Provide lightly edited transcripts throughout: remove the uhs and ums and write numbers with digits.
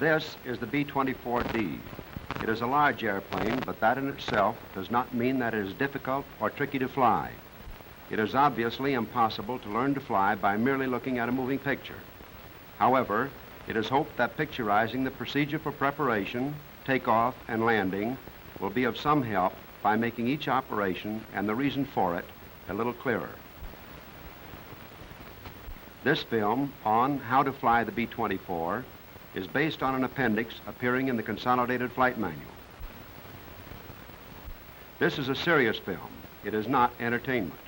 This is the B-24D. It is a large airplane, but that in itself does not mean that it is difficult or tricky to fly. It is obviously impossible to learn to fly by merely looking at a moving picture. However, it is hoped that picturizing the procedure for preparation, takeoff, and landing will be of some help by making each operation and the reason for it a little clearer. This film on how to fly the B-24 is based on an appendix appearing in the Consolidated Flight Manual. This is a serious film. It is not entertainment.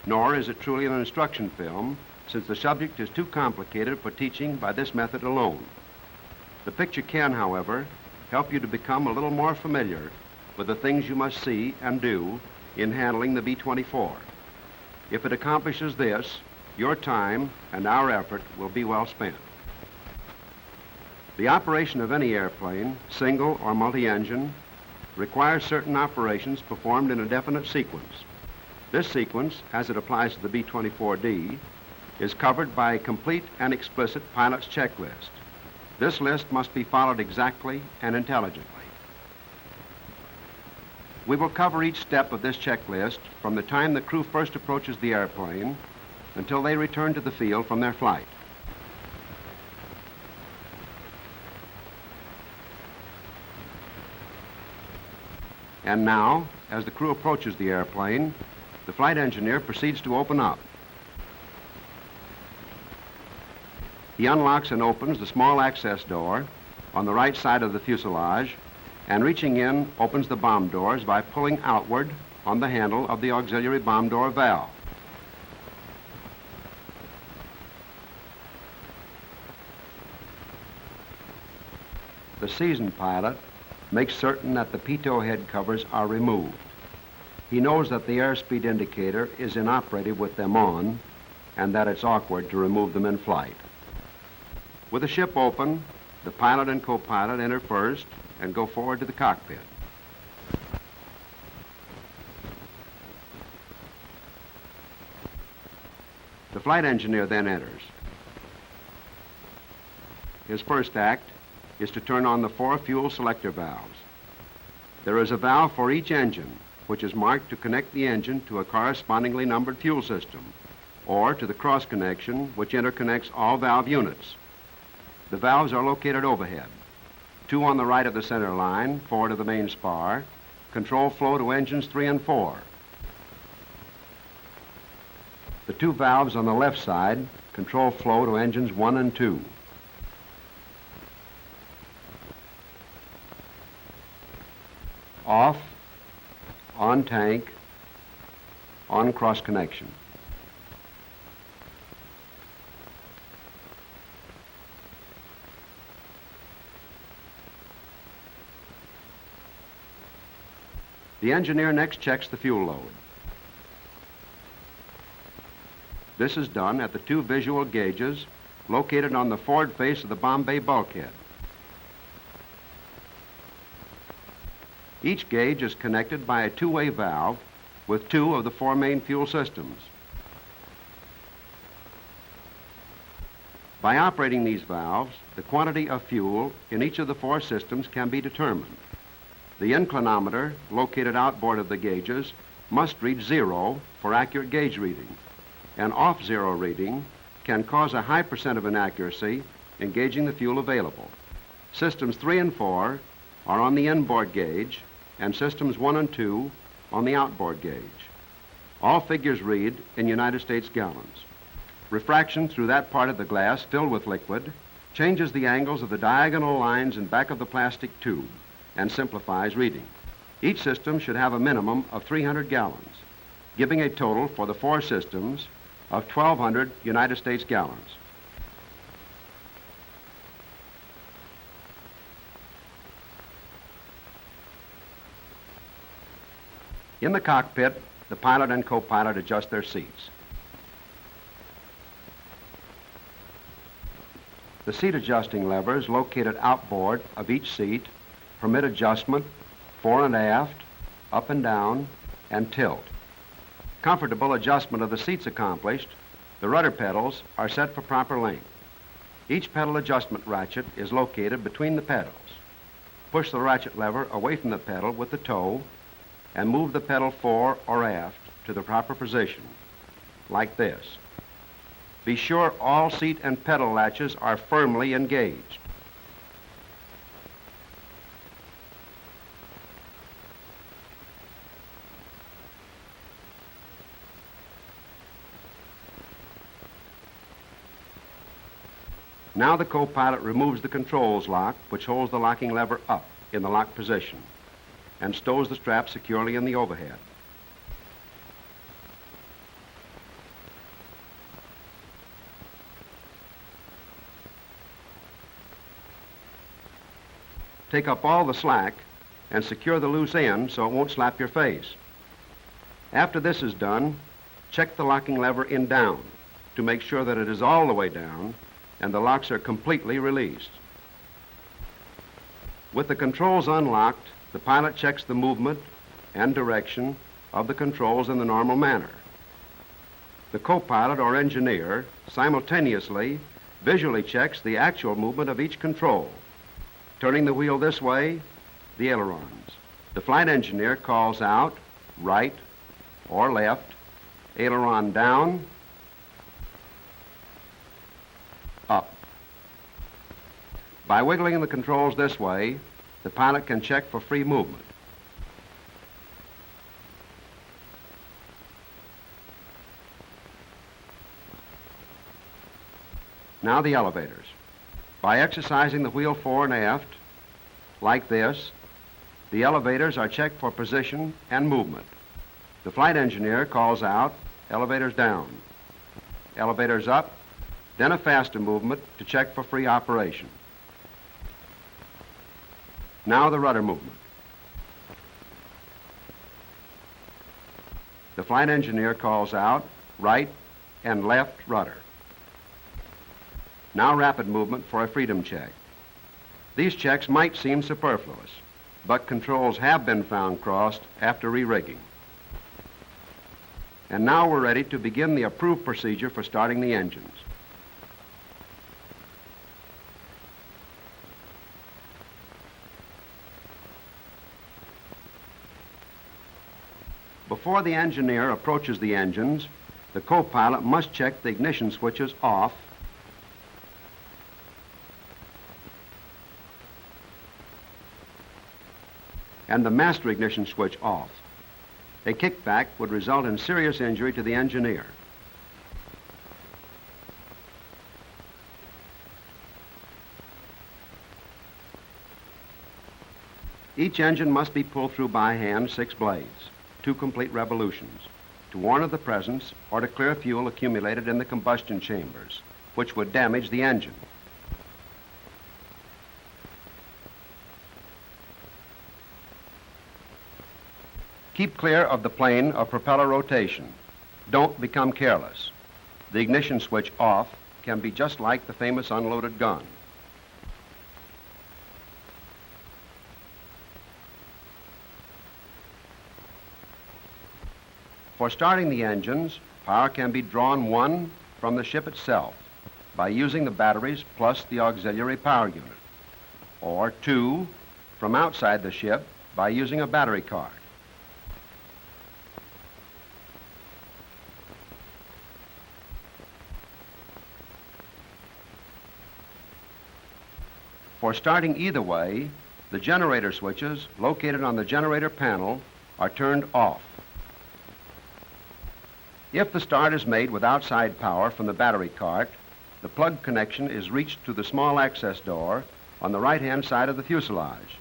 Nor is it truly an instruction film, since the subject is too complicated for teaching by this method alone. The picture can, however, help you to become a little more familiar with the things you must see and do in handling the B-24. If it accomplishes this, your time and our effort will be well spent. The operation of any airplane, single or multi-engine, requires certain operations performed in a definite sequence. This sequence, as it applies to the B-24D, is covered by a complete and explicit pilot's checklist. This list must be followed exactly and intelligently. We will cover each step of this checklist from the time the crew first approaches the airplane until they return to the field from their flight. And now, as the crew approaches the airplane, the flight engineer proceeds to open up. He unlocks and opens the small access door on the right side of the fuselage, and reaching in, opens the bomb doors by pulling outward on the handle of the auxiliary bomb door valve. The seasoned pilot makes certain that the pitot head covers are removed. He knows that the airspeed indicator is inoperative with them on, and that it's awkward to remove them in flight. With the ship open, the pilot and co-pilot enter first and go forward to the cockpit. The flight engineer then enters. His first act is to turn on the 4 fuel selector valves. There is a valve for each engine, which is marked to connect the engine to a correspondingly numbered fuel system, or to the cross connection which interconnects all valve units. The valves are located overhead. 2 on the right of the center line, forward of the main spar, control flow to engines 3 and 4. The 2 valves on the left side control flow to engines 1 and 2. Off, on tank, on cross connection. The engineer next checks the fuel load. This is done at the 2 visual gauges located on the forward face of the bomb bay bulkhead. Each gauge is connected by a 2-way valve with 2 of the 4 main fuel systems. By operating these valves, the quantity of fuel in each of the 4 systems can be determined. The inclinometer, located outboard of the gauges, must read 0 for accurate gauge reading. An off-0 reading can cause a high % of inaccuracy in gauging the fuel available. Systems 3 and 4 are on the inboard gauge, and systems 1 and 2 on the outboard gauge. All figures read in United States gallons. Refraction through that part of the glass filled with liquid changes the angles of the diagonal lines in back of the plastic tube and simplifies reading. Each system should have a minimum of 300 gallons, giving a total for the 4 systems of 1,200 United States gallons. In the cockpit, the pilot and co-pilot adjust their seats. The seat adjusting levers located outboard of each seat permit adjustment fore and aft, up and down, and tilt. Comfortable adjustment of the seats accomplished, the rudder pedals are set for proper length. Each pedal adjustment ratchet is located between the pedals. Push the ratchet lever away from the pedal with the toe and move the pedal fore or aft to the proper position, like this. Be sure all seat and pedal latches are firmly engaged. Now the co-pilot removes the controls lock, which holds the locking lever up in the lock position, and stows the strap securely in the overhead. Take up all the slack and secure the loose end so it won't slap your face. After this is done, check the locking lever in down to make sure that it is all the way down and the locks are completely released. With the controls unlocked, the pilot checks the movement and direction of the controls in the normal manner. The co-pilot or engineer simultaneously visually checks the actual movement of each control. Turning the wheel this way, the ailerons. The flight engineer calls out right or left, aileron down, up. By wiggling the controls this way, the pilot can check for free movement. Now the elevators. By exercising the wheel fore and aft, like this, the elevators are checked for position and movement. The flight engineer calls out, elevators down, elevators up, then a faster movement to check for free operation. Now the rudder movement. The flight engineer calls out, right and left rudder. Now rapid movement for a freedom check. These checks might seem superfluous, but controls have been found crossed after re-rigging. And now we're ready to begin the approved procedure for starting the engines. Before the engineer approaches the engines, the co-pilot must check the ignition switches off and the master ignition switch off. A kickback would result in serious injury to the engineer. Each engine must be pulled through by hand 6 blades, 2 complete revolutions, to warn of the presence or to clear fuel accumulated in the combustion chambers, which would damage the engine. Keep clear of the plane of propeller rotation. Don't become careless. The ignition switch off can be just like the famous unloaded gun. For starting the engines, power can be drawn 1 from the ship itself by using the batteries plus the auxiliary power unit, or 2 from outside the ship by using a battery card. For starting either way, the generator switches located on the generator panel are turned off. If the start is made with outside power from the battery cart, the plug connection is reached through the small access door on the right-hand side of the fuselage.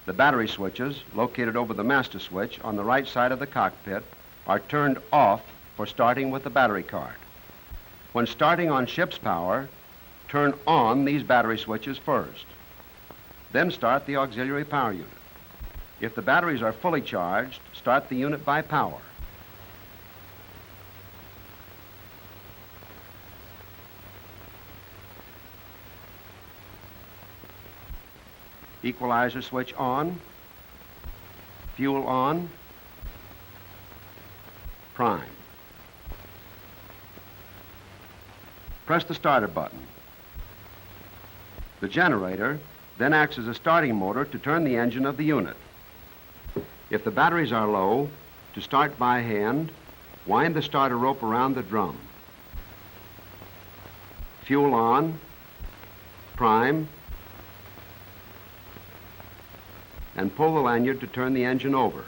The battery switches, located over the master switch on the right side of the cockpit, are turned off for starting with the battery cart. When starting on ship's power, turn on these battery switches first. Then start the auxiliary power unit. If the batteries are fully charged, start the unit by power. Equalizer switch on, fuel on, prime. Press the starter button. The generator then acts as a starting motor to turn the engine of the unit. If the batteries are low, to start by hand, wind the starter rope around the drum. Fuel on, prime, and pull the lanyard to turn the engine over.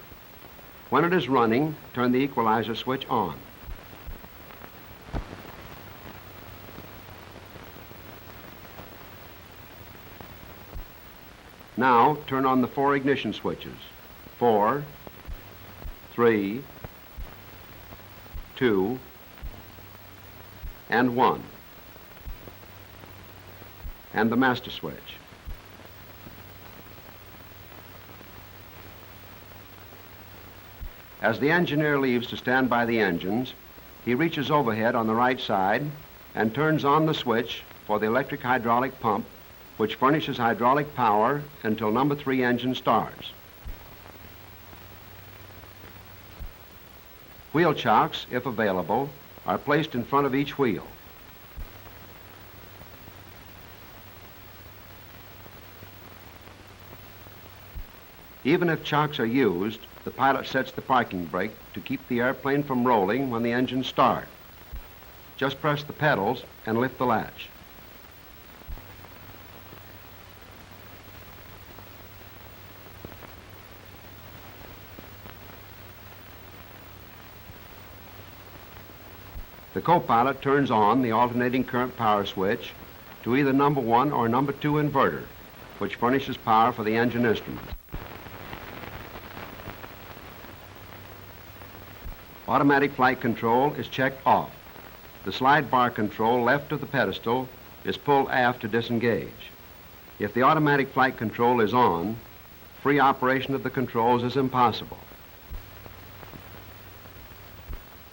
When it is running, turn the equalizer switch on. Now, turn on the 4 ignition switches. 4, 3, 2, and 1. And the master switch. As the engineer leaves to stand by the engines, he reaches overhead on the right side and turns on the switch for the electric hydraulic pump, which furnishes hydraulic power until number 3 engine starts. Wheel chocks, if available, are placed in front of each wheel. Even if chocks are used, the pilot sets the parking brake to keep the airplane from rolling when the engines start. Just press the pedals and lift the latch. The co-pilot turns on the alternating current power switch to either number 1 or number 2 inverter, which furnishes power for the engine instruments. Automatic flight control is checked off. The slide bar control left of the pedestal is pulled aft to disengage. If the automatic flight control is on, free operation of the controls is impossible.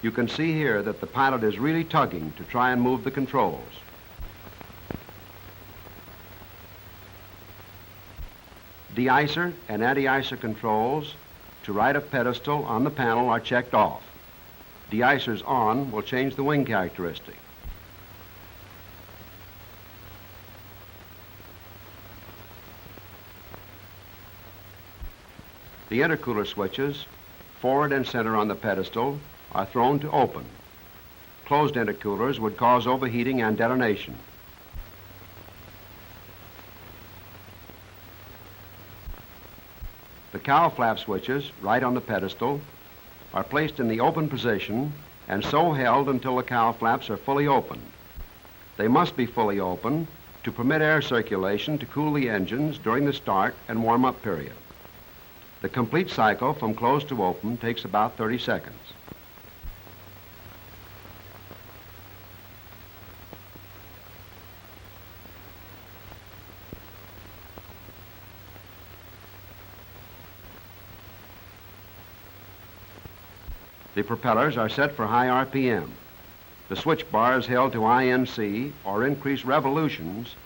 You can see here that the pilot is really tugging to try and move the controls. De-icer and anti-icer controls to right of pedestal on the panel are checked off. De-icers on will change the wing characteristic. The intercooler switches, forward and center on the pedestal, are thrown to open. Closed intercoolers would cause overheating and detonation. The cowl flap switches, right on the pedestal, are placed in the open position and so held until the cowl flaps are fully opened. They must be fully open to permit air circulation to cool the engines during the start and warm-up period. The complete cycle from closed to open takes about 30 seconds. The propellers are set for high RPM. The switch bar is held to INC or increase revolutions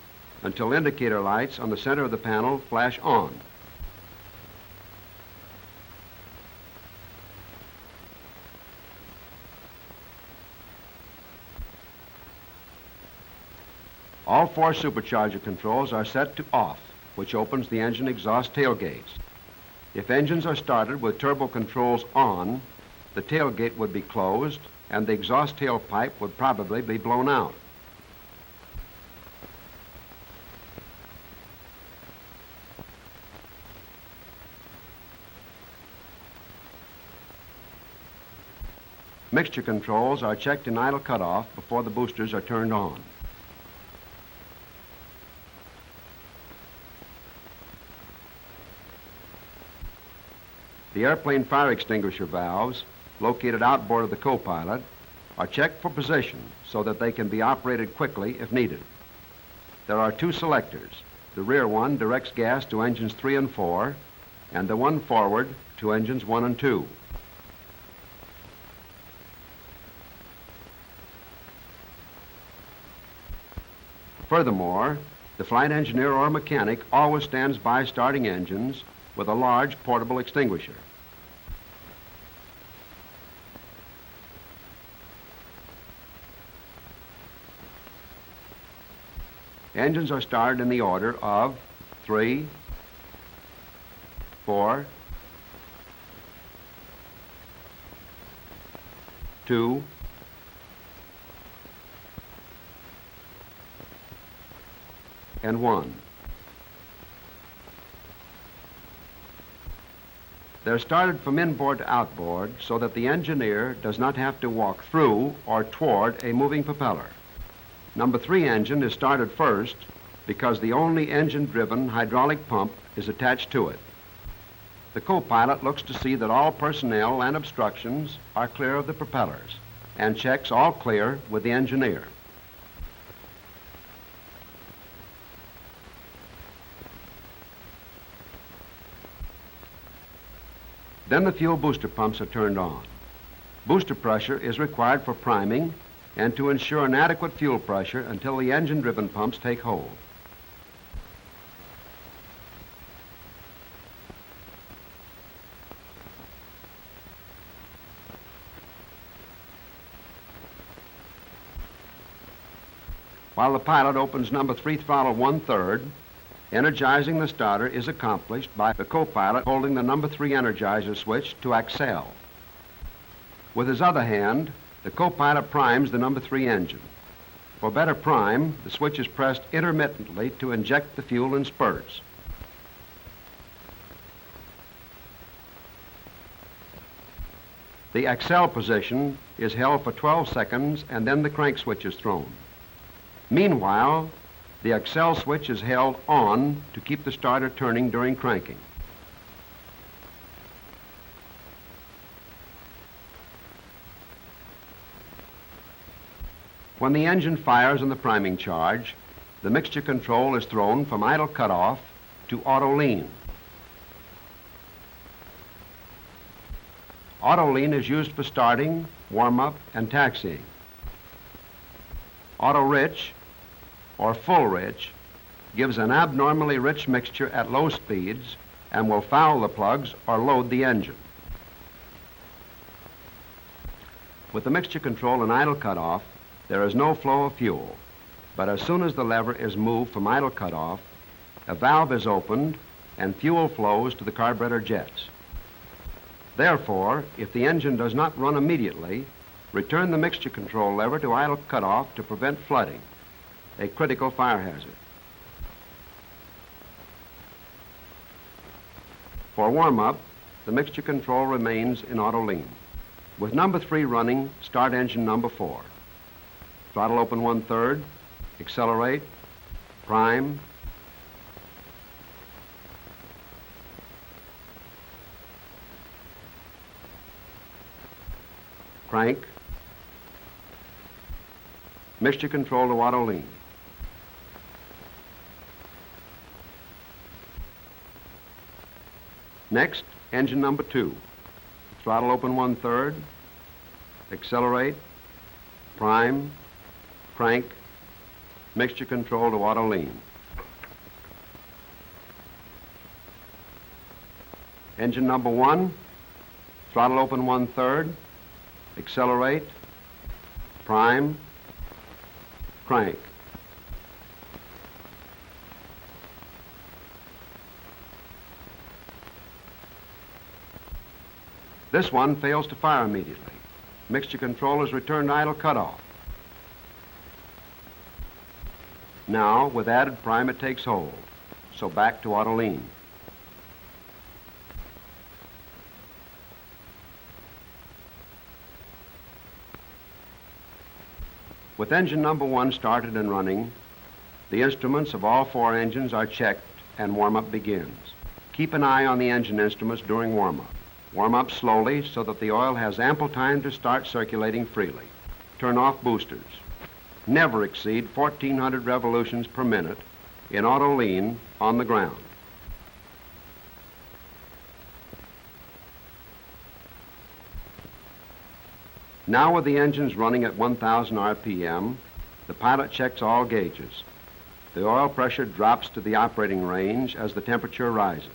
until indicator lights on the center of the panel flash on. All 4 supercharger controls are set to off, which opens the engine exhaust tailgates. If engines are started with turbo controls on, the tailgate would be closed and the exhaust tailpipe would probably be blown out. Mixture controls are checked in idle cutoff before the boosters are turned on. The airplane fire extinguisher valves, located outboard of the co-pilot, are checked for position so that they can be operated quickly if needed. There are 2 selectors. The rear one directs gas to engines 3 and 4, and the one forward to engines 1 and 2. Furthermore, the flight engineer or mechanic always stands by starting engines with a large portable extinguisher. Engines are started in the order of 3, 4, 2, and 1. They're started from inboard to outboard so that the engineer does not have to walk through or toward a moving propeller. Number 3 engine is started first because the only engine-driven hydraulic pump is attached to it. The co-pilot looks to see that all personnel and obstructions are clear of the propellers and checks all clear with the engineer. Then the fuel booster pumps are turned on. Booster pressure is required for priming and to ensure an adequate fuel pressure until the engine-driven pumps take hold. While the pilot opens number 3 throttle 1/3, energizing the starter is accomplished by the co-pilot holding the number 3 energizer switch to accel. With his other hand, the co-pilot primes the number 3 engine. For better prime, the switch is pressed intermittently to inject the fuel in spurts. The accel position is held for 12 seconds and then the crank switch is thrown. Meanwhile, the accel switch is held on to keep the starter turning during cranking. When the engine fires on the priming charge, the mixture control is thrown from idle cutoff to auto lean. Auto lean is used for starting, warm-up, and taxiing. Auto rich, or full rich, gives an abnormally rich mixture at low speeds and will foul the plugs or load the engine. With the mixture control in idle cutoff, there is no flow of fuel, but as soon as the lever is moved from idle cutoff, a valve is opened and fuel flows to the carburetor jets. Therefore, if the engine does not run immediately, return the mixture control lever to idle cutoff to prevent flooding, a critical fire hazard. For warm-up, the mixture control remains in auto lean. With number 3 running, start engine number 4. Throttle open 1/3, accelerate, prime, crank, mixture control to auto lean. Next, engine number 2. Throttle open 1/3, accelerate, prime, crank, mixture control to auto lean. Engine number 1, throttle open 1/3, accelerate, prime, crank. This one fails to fire immediately. Mixture control is returned to idle cutoff. Now, with added prime, it takes hold, so back to auto lean. With engine number 1 started and running, the instruments of all 4 engines are checked and warm-up begins. Keep an eye on the engine instruments during warm-up. Warm up slowly so that the oil has ample time to start circulating freely. Turn off boosters. Never exceed 1,400 revolutions per minute in auto lean on the ground. Now with the engines running at 1,000 RPM, the pilot checks all gauges. The oil pressure drops to the operating range as the temperature rises.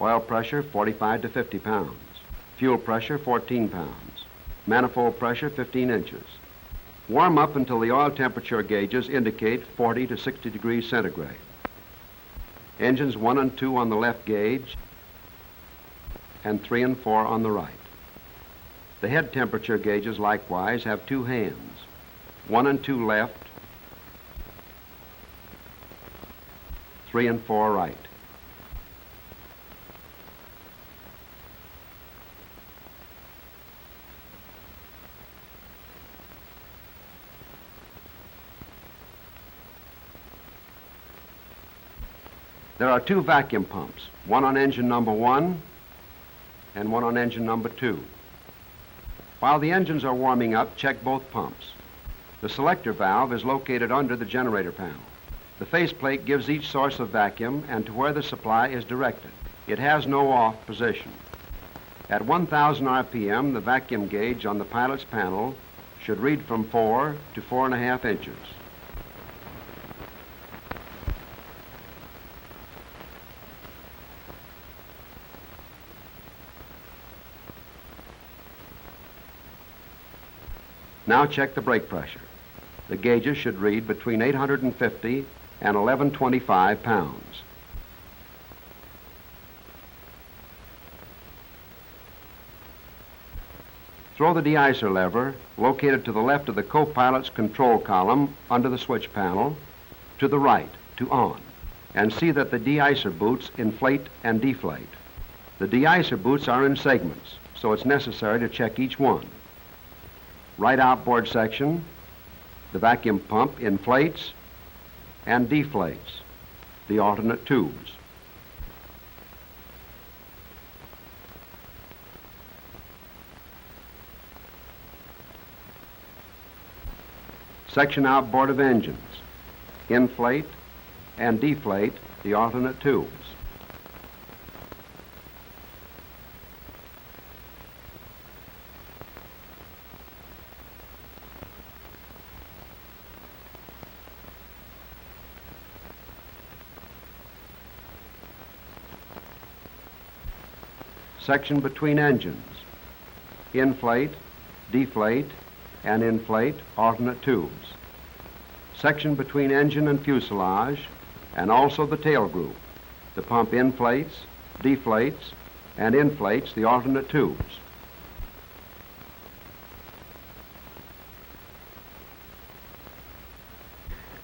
Oil pressure 45 to 50 pounds. Fuel pressure 14 pounds. Manifold pressure 15 inches. Warm up until the oil temperature gauges indicate 40 to 60 degrees centigrade. Engines 1 and 2 on the left gauge and 3 and 4 on the right. The head temperature gauges likewise have 2 hands, 1 and 2 left, 3 and 4 right. There are 2 vacuum pumps, one on engine number 1 and one on engine number 2. While the engines are warming up, check both pumps. The selector valve is located under the generator panel. The faceplate gives each source of vacuum and to where the supply is directed. It has no off position. At 1,000 RPM, the vacuum gauge on the pilot's panel should read from 4 to 4.5 inches. Now check the brake pressure. The gauges should read between 850 and 1125 pounds. Throw the de-icer lever, located to the left of the co-pilot's control column under the switch panel, to the right, to on, and see that the de-icer boots inflate and deflate. The de-icer boots are in segments, so it's necessary to check each one. Right outboard section, the vacuum pump inflates and deflates the alternate tubes. Section outboard of engines, inflate and deflate the alternate tubes. Section between engines, inflate, deflate, and inflate alternate tubes. Section between engine and fuselage, and also the tail group. The pump inflates, deflates, and inflates the alternate tubes.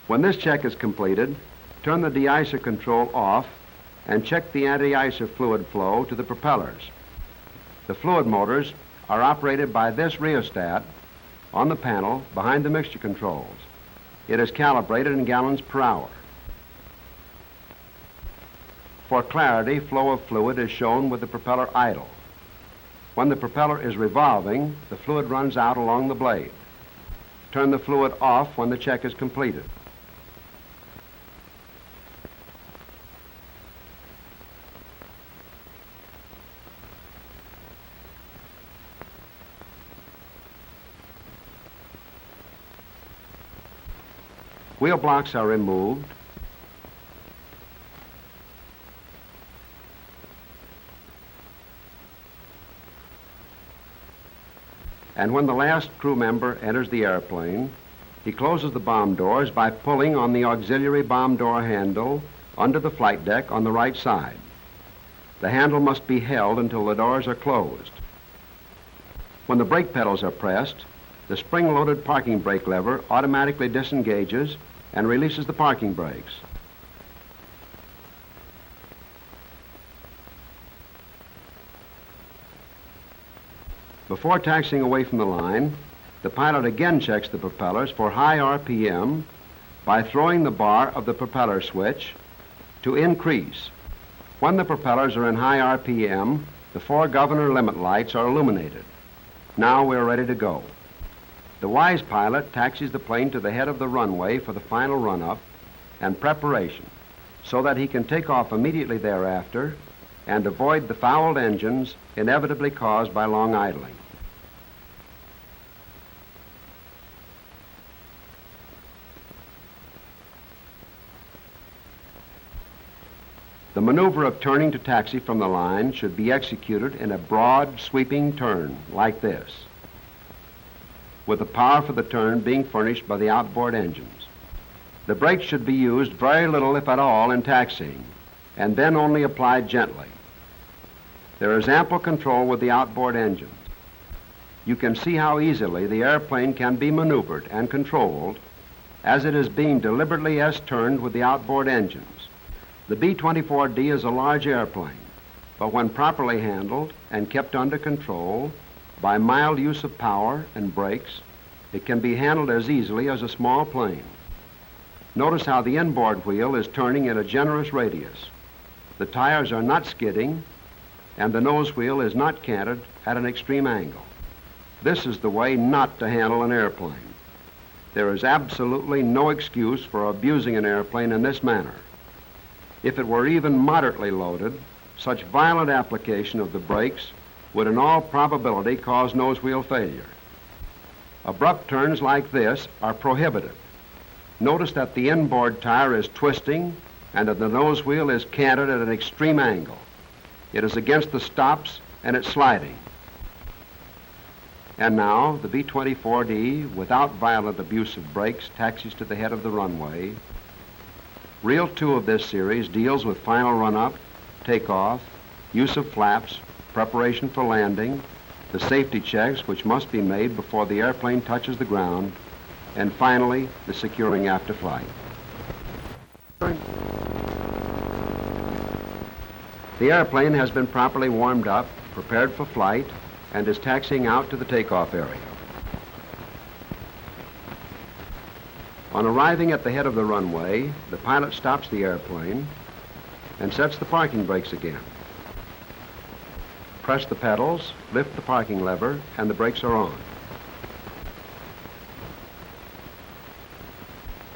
When this check is completed, turn the de-icer control off and check the anti-icer fluid flow to the propellers. The fluid motors are operated by this rheostat on the panel behind the mixture controls. It is calibrated in gallons per hour. For clarity, flow of fluid is shown with the propeller idle. When the propeller is revolving, the fluid runs out along the blade. Turn the fluid off when the check is completed. Wheel blocks are removed. And when the last crew member enters the airplane, he closes the bomb doors by pulling on the auxiliary bomb door handle under the flight deck on the right side. The handle must be held until the doors are closed. When the brake pedals are pressed, the spring-loaded parking brake lever automatically disengages and releases the parking brakes. Before taxiing away from the line, the pilot again checks the propellers for high RPM by throwing the bar of the propeller switch to increase. When the propellers are in high RPM, the 4 governor limit lights are illuminated. Now we're ready to go. The wise pilot taxis the plane to the head of the runway for the final run-up and preparation so that he can take off immediately thereafter and avoid the fouled engines inevitably caused by long idling. The maneuver of turning to taxi from the line should be executed in a broad, sweeping turn like this. with the power for the turn being furnished by the outboard engines. The brakes should be used very little, if at all, in taxiing, and then only applied gently. There is ample control with the outboard engines. You can see how easily the airplane can be maneuvered and controlled as it is being deliberately S-turned with the outboard engines. The B-24D is a large airplane, but when properly handled and kept under control by mild use of power and brakes, it can be handled as easily as a small plane. Notice how the inboard wheel is turning at a generous radius. The tires are not skidding, and the nose wheel is not canted at an extreme angle. This is the way not to handle an airplane. There is absolutely no excuse for abusing an airplane in this manner. If it were even moderately loaded, such violent application of the brakes would in all probability cause nose wheel failure. Abrupt turns like this are prohibited. Notice that the inboard tire is twisting and that the nose wheel is canted at an extreme angle. It is against the stops and it's sliding. And now the B-24D, without violent abuse of brakes, taxis to the head of the runway. Reel 2 of this series deals with final run-up, takeoff, use of flaps, preparation for landing, the safety checks which must be made before the airplane touches the ground, and finally, the securing after flight. The airplane has been properly warmed up, prepared for flight, and is taxiing out to the takeoff area. On arriving at the head of the runway, the pilot stops the airplane and sets the parking brakes again. Press the pedals, lift the parking lever, and the brakes are on.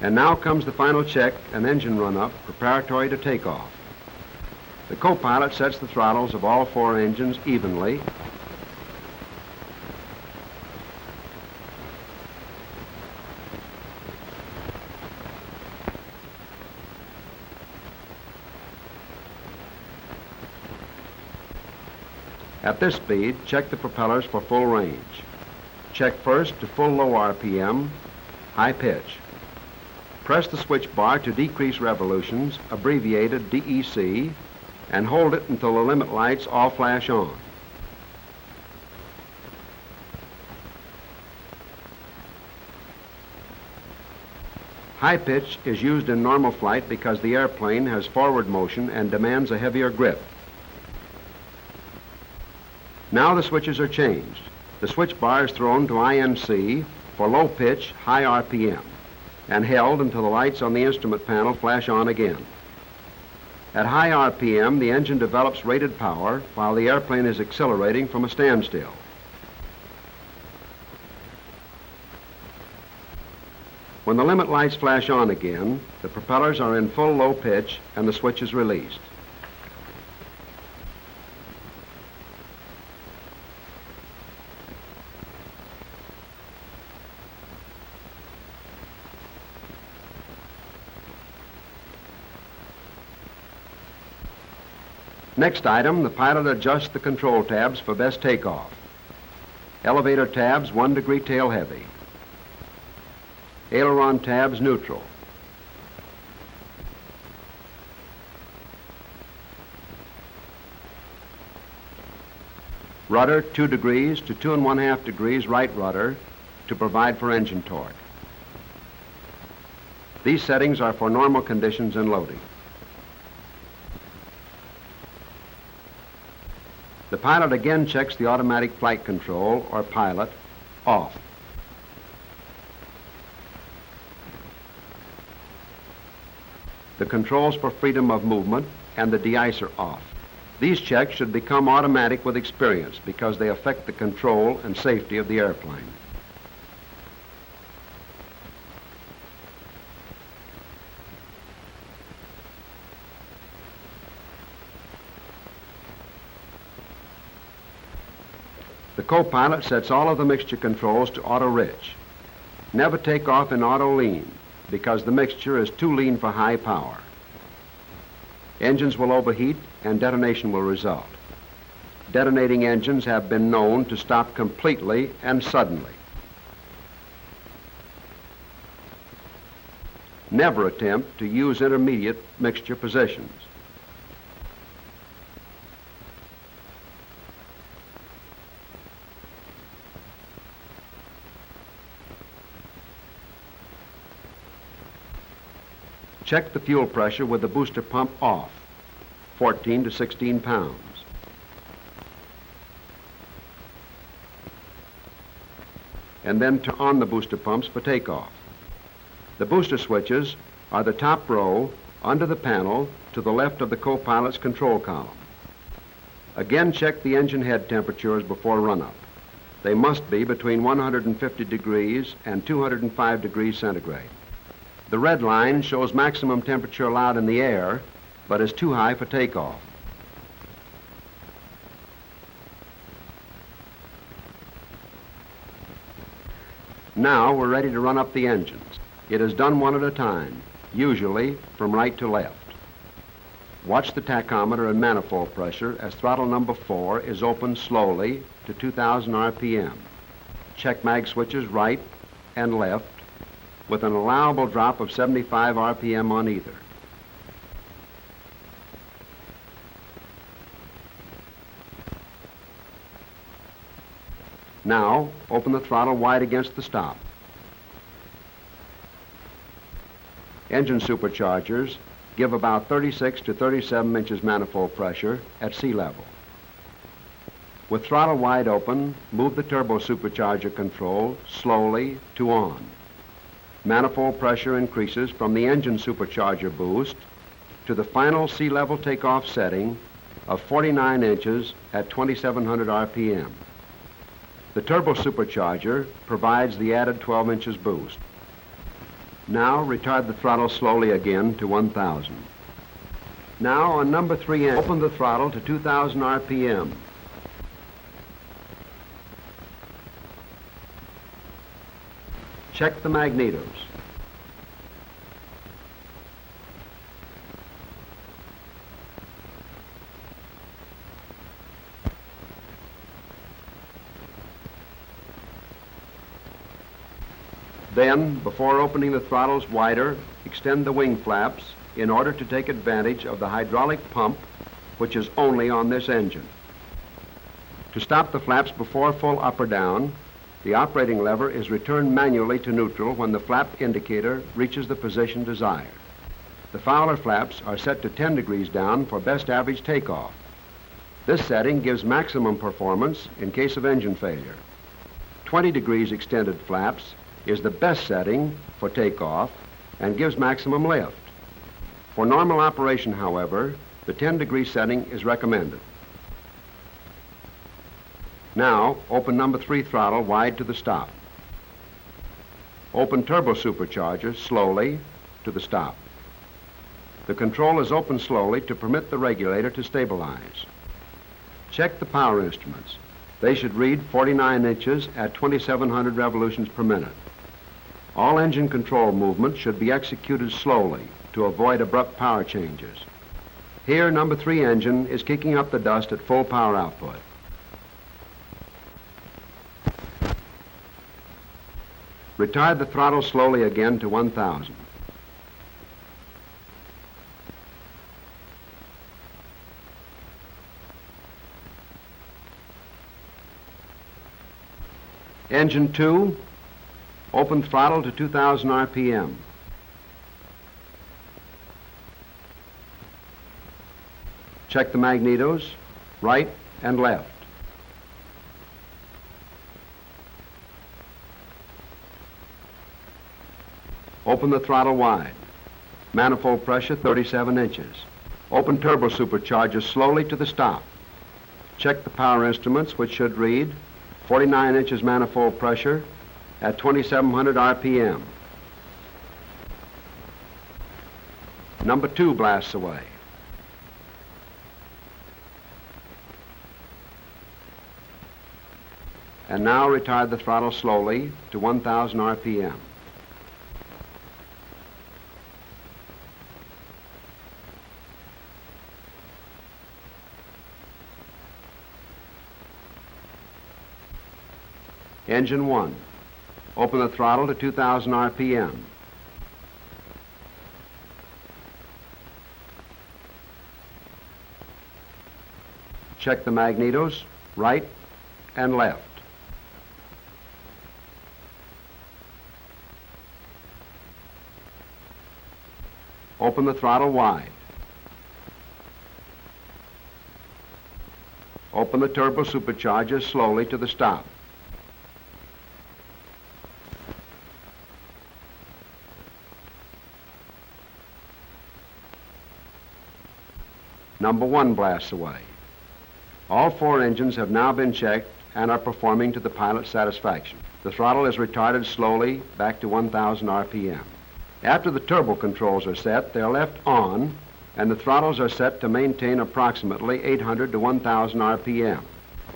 And now comes the final check and engine run-up preparatory to takeoff. The co-pilot sets the throttles of all 4 engines evenly . At this speed, check the propellers for full range. Check first to full low RPM, high pitch. Press the switch bar to decrease revolutions, abbreviated DEC, and hold it until the limit lights all flash on. High pitch is used in normal flight because the airplane has forward motion and demands a heavier grip. Now the switches are changed. The switch bar is thrown to INC for low pitch, high RPM, and held until the lights on the instrument panel flash on again. At high RPM, the engine develops rated power while the airplane is accelerating from a standstill. When the limit lights flash on again, the propellers are in full low pitch and the switch is released. Next item, the pilot adjusts the control tabs for best takeoff. Elevator tabs 1 degree tail heavy. Aileron tabs neutral. Rudder 2 degrees to 2 1/2 degrees right rudder to provide for engine torque. These settings are for normal conditions and loading. The pilot again checks the automatic flight control, or pilot, off. The controls for freedom of movement and the de-icer off. These checks should become automatic with experience because they affect the control and safety of the airplane. The co-pilot sets all of the mixture controls to auto-rich. Never take off in auto-lean because the mixture is too lean for high power. Engines will overheat and detonation will result. Detonating engines have been known to stop completely and suddenly. Never attempt to use intermediate mixture positions. Check the fuel pressure with the booster pump off, 14 to 16 pounds. And then turn on the booster pumps for takeoff. The booster switches are the top row under the panel to the left of the co-pilot's control column. Again, check the engine head temperatures before run-up. They must be between 150 degrees and 205 degrees centigrade. The red line shows maximum temperature allowed in the air, but is too high for takeoff. Now we're ready to run up the engines. It is done one at a time, usually from right to left. Watch the tachometer and manifold pressure as throttle number 4 is opened slowly to 2,000 RPM. Check mag switches right and left with an allowable drop of 75 RPM on either. Now, open the throttle wide against the stop. Engine superchargers give about 36 to 37 inches manifold pressure at sea level. With throttle wide open, move the turbo supercharger control slowly to on. Manifold pressure increases from the engine supercharger boost to the final sea level takeoff setting of 49 inches at 2,700 RPM. The turbo supercharger provides the added 12 inches boost. Now retard the throttle slowly again to 1,000. Now on number 3 engine, open the throttle to 2,000 RPM. Check the magnetos. Then, before opening the throttles wider, extend the wing flaps in order to take advantage of the hydraulic pump, which is only on this engine. To stop the flaps before full up or down, the operating lever is returned manually to neutral when the flap indicator reaches the position desired. The Fowler flaps are set to 10 degrees down for best average takeoff. This setting gives maximum performance in case of engine failure. 20 degrees extended flaps is the best setting for takeoff and gives maximum lift. For normal operation, however, the 10-degree setting is recommended. Now, open number 3 throttle wide to the stop. Open turbo supercharger slowly to the stop. The control is opened slowly to permit the regulator to stabilize. Check the power instruments. They should read 49 inches at 2,700 revolutions per minute. All engine control movements should be executed slowly to avoid abrupt power changes. Here, number 3 engine is kicking up the dust at full power output. Retard the throttle slowly again to 1,000. Engine 2, open throttle to 2,000 RPM. Check the magnetos, right and left. Open the throttle wide. Manifold pressure 37 inches. Open turbo supercharger slowly to the stop. Check the power instruments, which should read 49 inches manifold pressure at 2,700 RPM. Number 2 blasts away. And now retard the throttle slowly to 1,000 RPM. Engine 1, open the throttle to 2,000 RPM. Check the magnetos, right and left. Open the throttle wide. Open the turbo supercharger slowly to the stop. Number 1 blasts away. All 4 engines have now been checked and are performing to the pilot's satisfaction. The throttle is retarded slowly back to 1,000 RPM. After the turbo controls are set, they are left on, and the throttles are set to maintain approximately 800 to 1,000 RPM.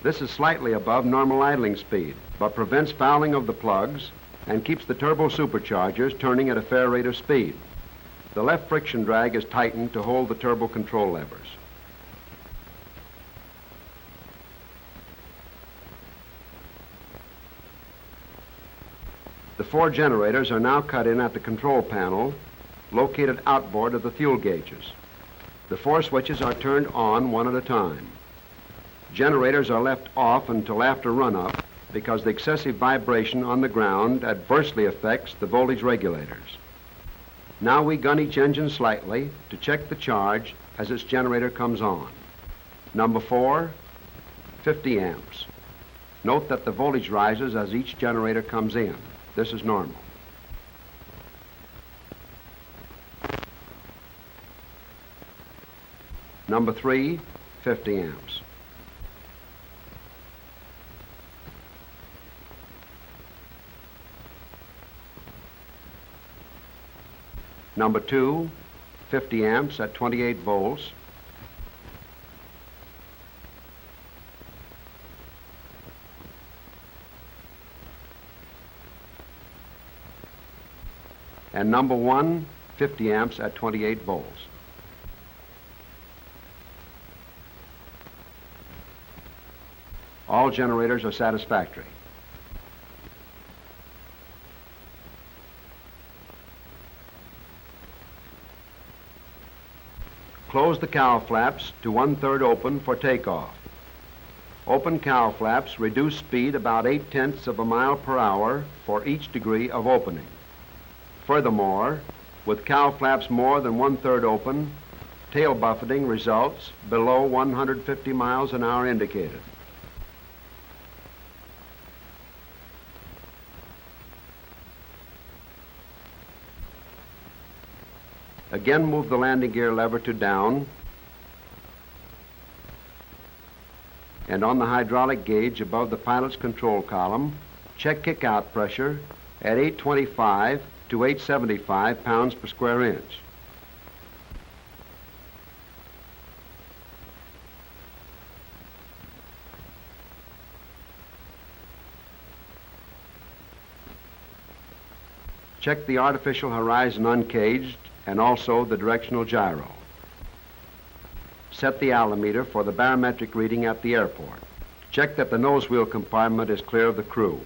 This is slightly above normal idling speed, but prevents fouling of the plugs and keeps the turbo superchargers turning at a fair rate of speed. The left friction drag is tightened to hold the turbo control levers. The 4 generators are now cut in at the control panel, located outboard of the fuel gauges. The 4 switches are turned on one at a time. Generators are left off until after run-up because the excessive vibration on the ground adversely affects the voltage regulators. Now we gun each engine slightly to check the charge as its generator comes on. Number 4, 50 amps. Note that the voltage rises as each generator comes in. This is normal. Number 3, 50 amps. Number 2, 50 amps at 28 volts. And number 1, 50 amps at 28 volts. All generators are satisfactory. Close the cowl flaps to 1/3 open for takeoff. Open cowl flaps reduce speed about 0.8 of a mile per hour for each degree of opening. Furthermore, with cowl flaps more than 1/3 open, tail buffeting results below 150 miles an hour indicated. Again, move the landing gear lever to down, and on the hydraulic gauge above the pilot's control column, check kick-out pressure at 825 to 875 pounds per square inch. Check the artificial horizon uncaged and also the directional gyro. Set the altimeter for the barometric reading at the airport. Check that the nose wheel compartment is clear of the crew.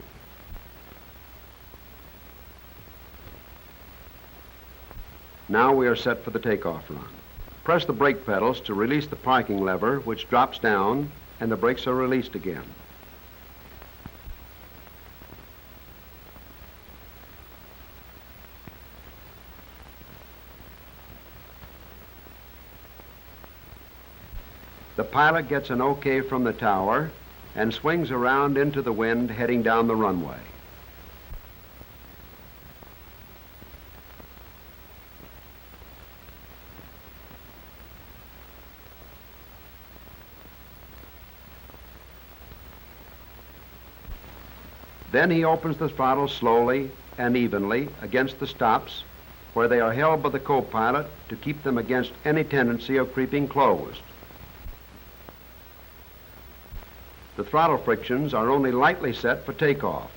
Now we are set for the takeoff run. Press the brake pedals to release the parking lever, which drops down, and the brakes are released again. The pilot gets an okay from the tower and swings around into the wind heading down the runway. Then he opens the throttle slowly and evenly against the stops where they are held by the co-pilot to keep them against any tendency of creeping closed. The throttle frictions are only lightly set for takeoff.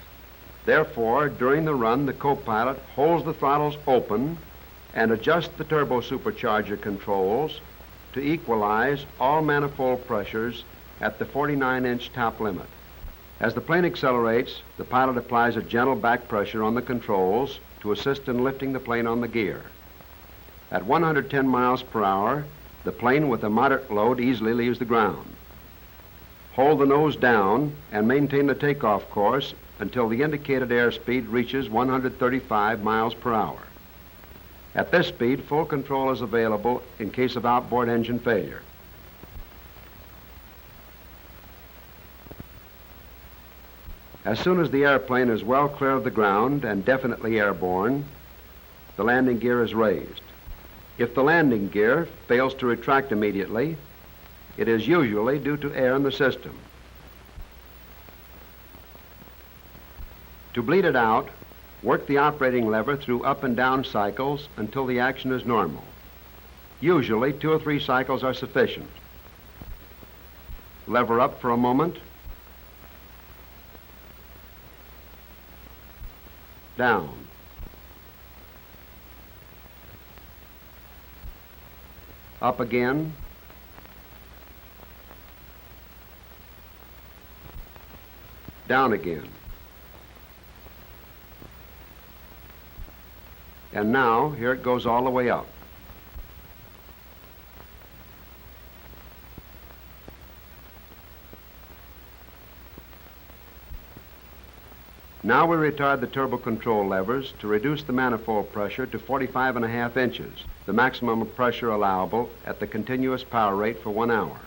Therefore, during the run, the co-pilot holds the throttles open and adjusts the turbo supercharger controls to equalize all manifold pressures at the 49-inch top limit. As the plane accelerates, the pilot applies a gentle back pressure on the controls to assist in lifting the plane on the gear. At 110 miles per hour, the plane with a moderate load easily leaves the ground. Hold the nose down and maintain the takeoff course until the indicated airspeed reaches 135 miles per hour. At this speed, full control is available in case of outboard engine failure. As soon as the airplane is well clear of the ground and definitely airborne, the landing gear is raised. If the landing gear fails to retract immediately, it is usually due to air in the system. To bleed it out, work the operating lever through up and down cycles until the action is normal. Usually 2 or 3 cycles are sufficient. Lever up for a moment, down. Up again. Down again. And now, here it goes all the way up. Now we retard the turbo control levers to reduce the manifold pressure to 45.5 inches, the maximum pressure allowable at the continuous power rate for 1 hour.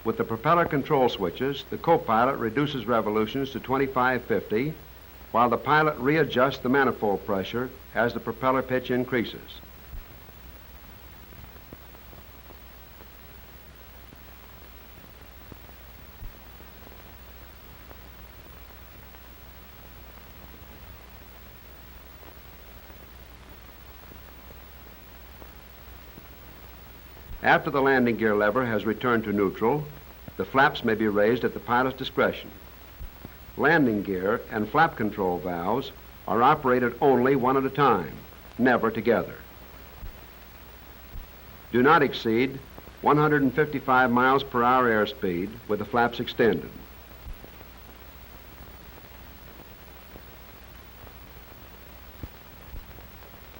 With the propeller control switches, the co-pilot reduces revolutions to 2550, while the pilot readjusts the manifold pressure as the propeller pitch increases. After the landing gear lever has returned to neutral, the flaps may be raised at the pilot's discretion. Landing gear and flap control valves are operated only one at a time, never together. Do not exceed 155 miles per hour airspeed with the flaps extended.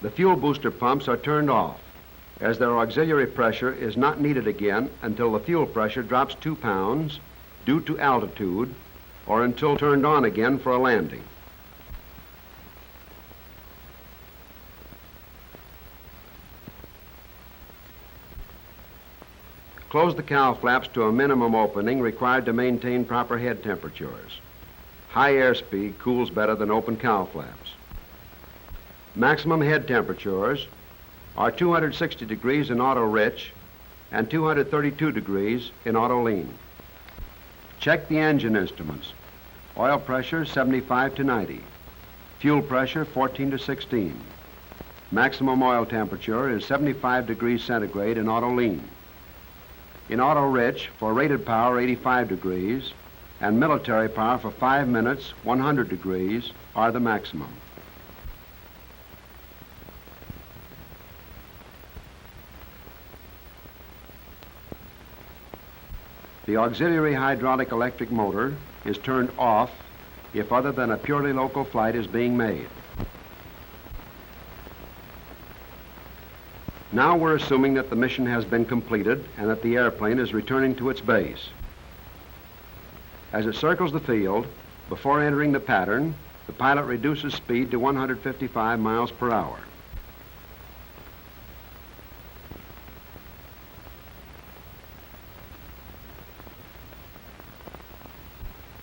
The fuel booster pumps are turned off, as their auxiliary pressure is not needed again until the fuel pressure drops 2 pounds due to altitude or until turned on again for a landing. Close the cowl flaps to a minimum opening required to maintain proper head temperatures. High airspeed cools better than open cowl flaps. Maximum head temperatures are 260 degrees in auto rich and 232 degrees in auto lean. Check the engine instruments. Oil pressure 75 to 90. Fuel pressure 14 to 16. Maximum oil temperature is 75 degrees centigrade in auto lean. In auto rich, for rated power 85 degrees and military power for 5 minutes 100 degrees are the maximum. The auxiliary hydraulic electric motor is turned off if other than a purely local flight is being made. Now we're assuming that the mission has been completed and that the airplane is returning to its base. As it circles the field, before entering the pattern, the pilot reduces speed to 155 miles per hour.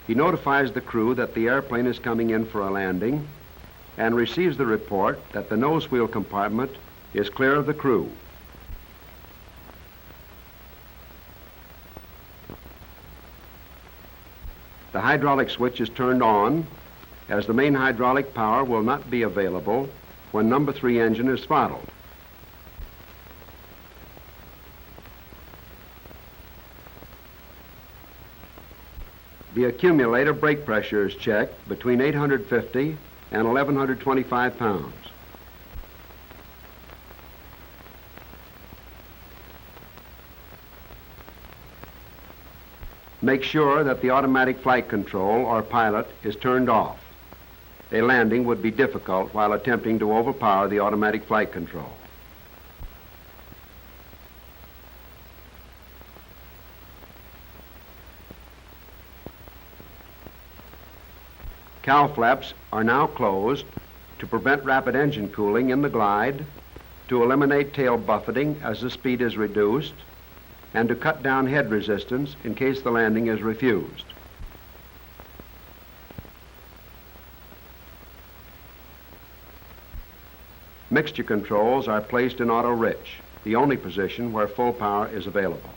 He notifies the crew that the airplane is coming in for a landing and receives the report that the nose wheel compartment is clear of the crew. The hydraulic switch is turned on as the main hydraulic power will not be available when number 3 engine is throttled. The accumulator brake pressure is checked between 850 and 1,125 pounds. Make sure that the automatic flight control or pilot is turned off. a landing would be difficult while attempting to overpower the automatic flight control. Cowl flaps are now closed to prevent rapid engine cooling in the glide, to eliminate tail buffeting as the speed is reduced, and to cut down head resistance in case the landing is refused. Mixture controls are placed in auto rich, the only position where full power is available.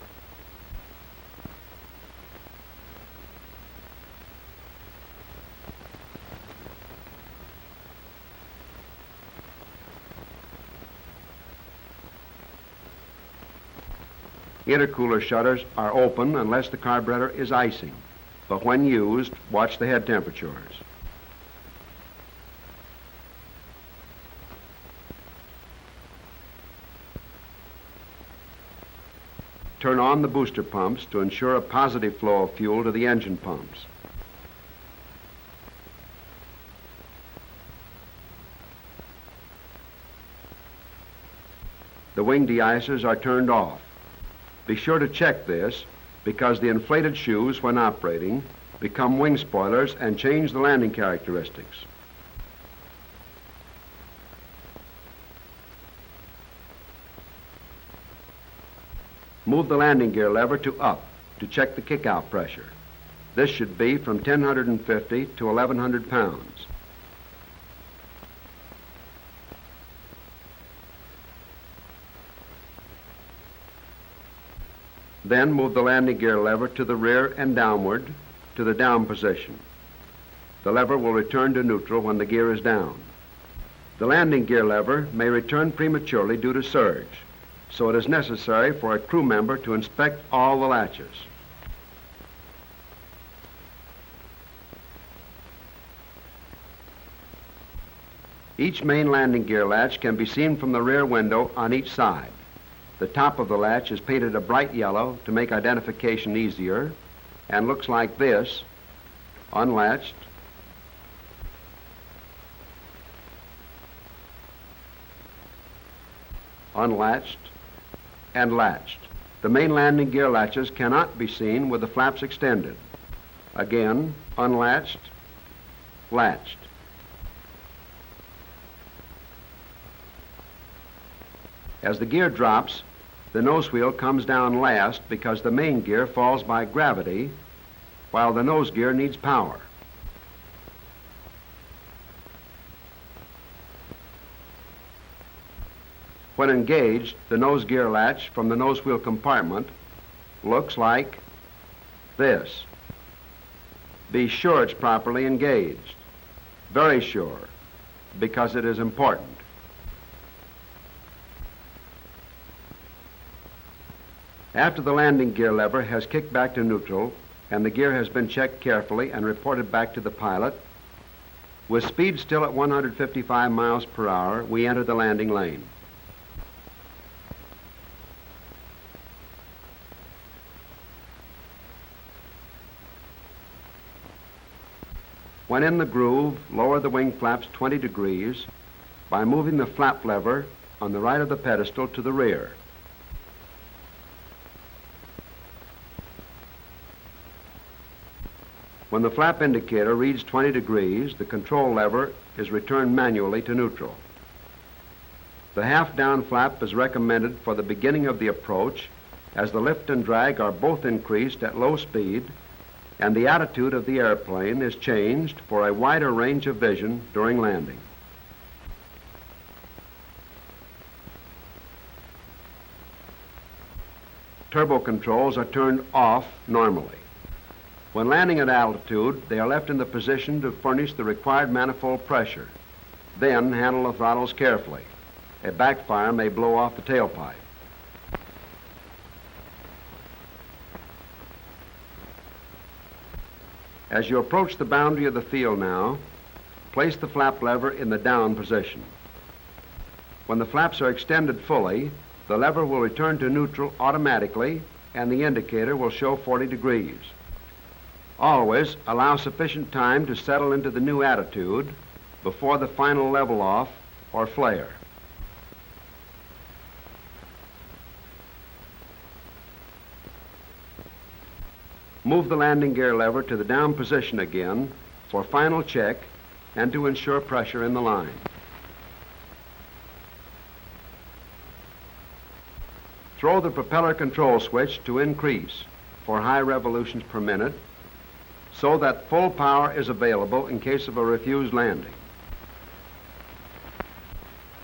Intercooler shutters are open unless the carburetor is icing, but when used, watch the head temperatures. Turn on the booster pumps to ensure a positive flow of fuel to the engine pumps. The wing de-icers are turned off. Be sure to check this because the inflated shoes, when operating, become wing spoilers and change the landing characteristics. Move the landing gear lever to up to check the kick-out pressure. This should be from 1,050 to 1,100 pounds. Then move the landing gear lever to the rear and downward to the down position. The lever will return to neutral when the gear is down. The landing gear lever may return prematurely due to surge, so it is necessary for a crew member to inspect all the latches. Each main landing gear latch can be seen from the rear window on each side. The top of the latch is painted a bright yellow to make identification easier and looks like this, unlatched, unlatched, and latched. The main landing gear latches cannot be seen with the flaps extended. Again, unlatched, latched. As the gear drops, the nose wheel comes down last because the main gear falls by gravity while the nose gear needs power. When engaged, the nose gear latch from the nose wheel compartment looks like this. Be sure it's properly engaged. Very sure, because it is important. After the landing gear lever has kicked back to neutral and the gear has been checked carefully and reported back to the pilot, with speed still at 155 miles per hour, we enter the landing lane. When in the groove, lower the wing flaps 20 degrees by moving the flap lever on the right of the pedestal to the rear. When the flap indicator reads 20 degrees, the control lever is returned manually to neutral. The half-down flap is recommended for the beginning of the approach as the lift and drag are both increased at low speed and the attitude of the airplane is changed for a wider range of vision during landing. Turbo controls are turned off normally. When landing at altitude, they are left in the position to furnish the required manifold pressure. Then handle the throttles carefully. A backfire may blow off the tailpipe. As you approach the boundary of the field now, place the flap lever in the down position. When the flaps are extended fully, the lever will return to neutral automatically and the indicator will show 40 degrees. Always allow sufficient time to settle into the new attitude before the final level off or flare. Move the landing gear lever to the down position again for final check and to ensure pressure in the line. Throw the propeller control switch to increase for high revolutions per minute so that full power is available in case of a refused landing.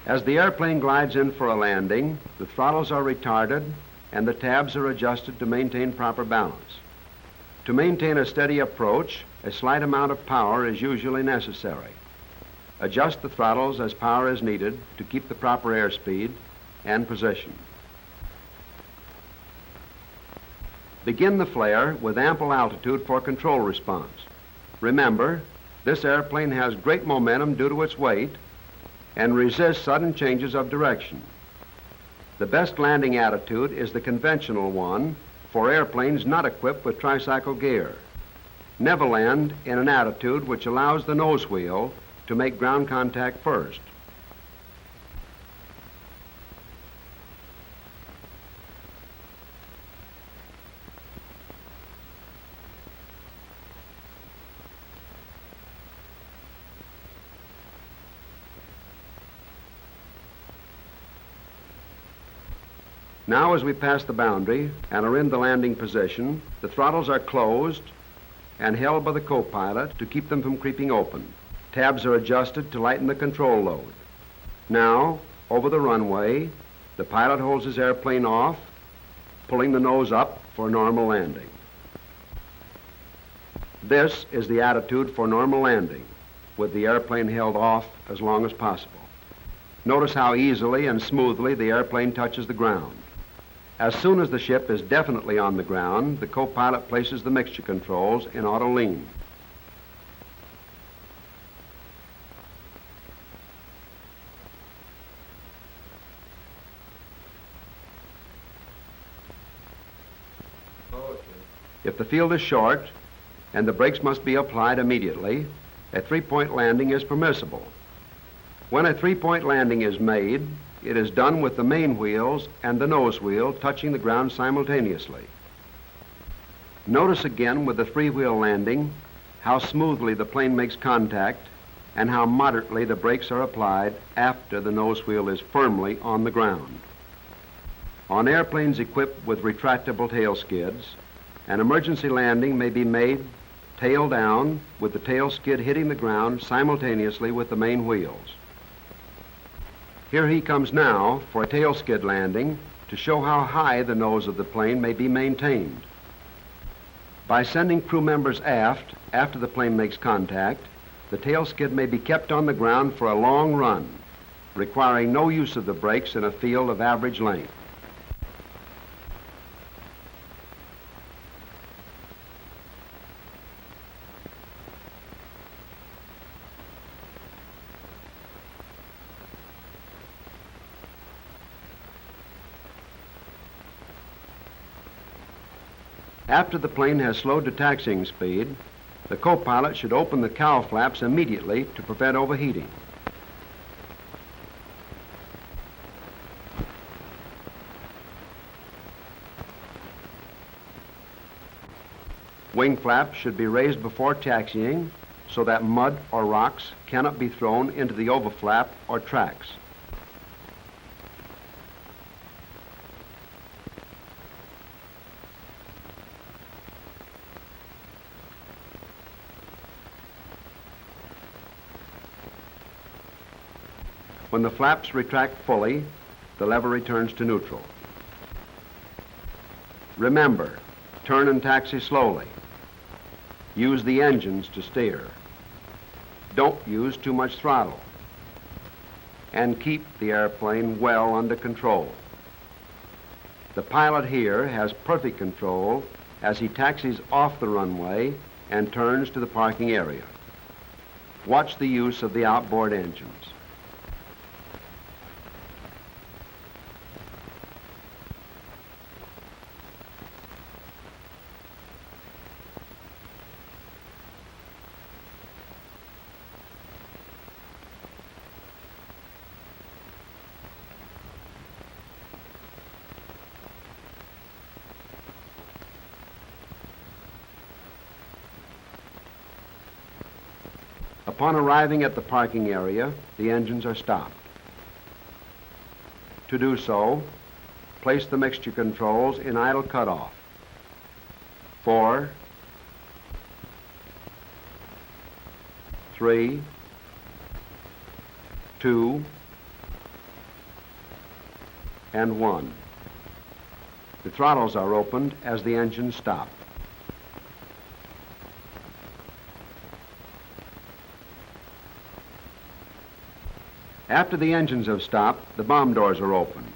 As the airplane glides in for a landing, the throttles are retarded and the tabs are adjusted to maintain proper balance. To maintain a steady approach, a slight amount of power is usually necessary. Adjust the throttles as power is needed to keep the proper airspeed and position. Begin the flare with ample altitude for control response. Remember, this airplane has great momentum due to its weight and resists sudden changes of direction. The best landing attitude is the conventional one for airplanes not equipped with tricycle gear. Never land in an attitude which allows the nose wheel to make ground contact first. Now, as we pass the boundary and are in the landing position, the throttles are closed and held by the co-pilot to keep them from creeping open. Tabs are adjusted to lighten the control load. Now, over the runway, the pilot holds his airplane off, pulling the nose up for a normal landing. This is the attitude for normal landing, with the airplane held off as long as possible. Notice how easily and smoothly the airplane touches the ground. As soon as the ship is definitely on the ground, the co-pilot places the mixture controls in auto lean. If the field is short and the brakes must be applied immediately, a three-point landing is permissible. When a three-point landing is made, it is done with the main wheels and the nose wheel touching the ground simultaneously. Notice again with the three-wheel landing how smoothly the plane makes contact and how moderately the brakes are applied after the nose wheel is firmly on the ground. On airplanes equipped with retractable tail skids, an emergency landing may be made tail down with the tail skid hitting the ground simultaneously with the main wheels. Here he comes now for a tail skid landing to show how high the nose of the plane may be maintained. By sending crew members aft after the plane makes contact, the tail skid may be kept on the ground for a long run, requiring no use of the brakes in a field of average length. After the plane has slowed to taxiing speed, the co-pilot should open the cowl flaps immediately to prevent overheating. Wing flaps should be raised before taxiing so that mud or rocks cannot be thrown into the overflap or tracks. When the flaps retract fully, the lever returns to neutral. Remember, turn and taxi slowly. Use the engines to steer. Don't use too much throttle. And keep the airplane well under control. The pilot here has perfect control as he taxis off the runway and turns to the parking area. Watch the use of the outboard engines. Upon arriving at the parking area, the engines are stopped. To do so, place the mixture controls in idle cutoff. 4, 3, 2, and 1. The throttles are opened as the engines stop. After the engines have stopped, the bomb doors are opened.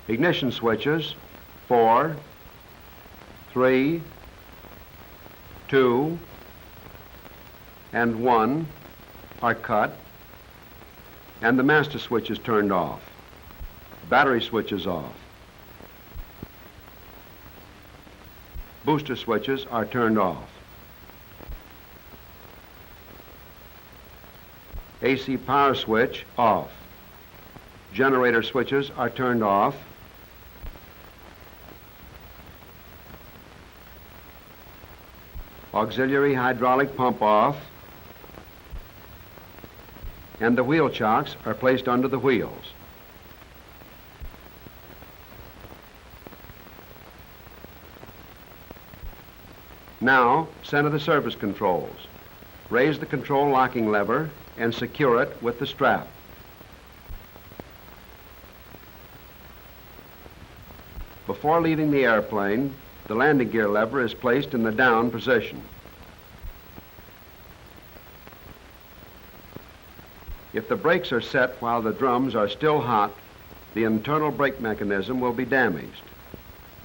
Ignition switches 4, 3, 2, and 1 are cut, and the master switch is turned off. Battery switch is off. Booster switches are turned off. AC power switch off. Generator switches are turned off. Auxiliary hydraulic pump off. And the wheel chocks are placed under the wheels. Now, center the service controls. Raise the control locking lever and secure it with the strap. Before leaving the airplane, the landing gear lever is placed in the down position. If the brakes are set while the drums are still hot, the internal brake mechanism will be damaged.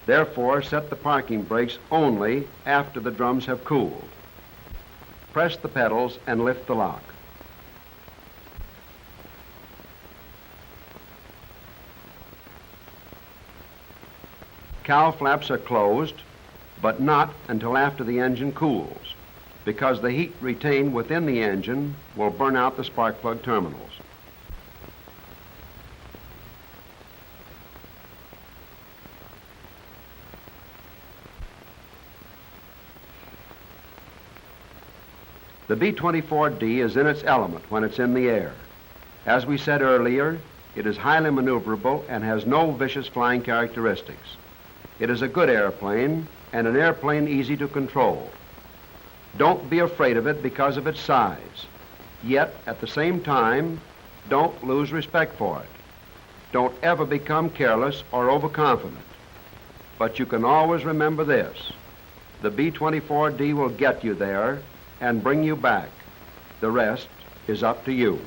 Therefore, set the parking brakes only after the drums have cooled. Press the pedals and lift the lock. Cowl flaps are closed, but not until after the engine cools, because the heat retained within the engine will burn out the spark plug terminals. The B-24D is in its element when it's in the air. As we said earlier, it is highly maneuverable and has no vicious flying characteristics. It is a good airplane and an airplane easy to control. Don't be afraid of it because of its size. Yet, at the same time, don't lose respect for it. Don't ever become careless or overconfident. But you can always remember this: the B-24D will get you there and bring you back. The rest is up to you.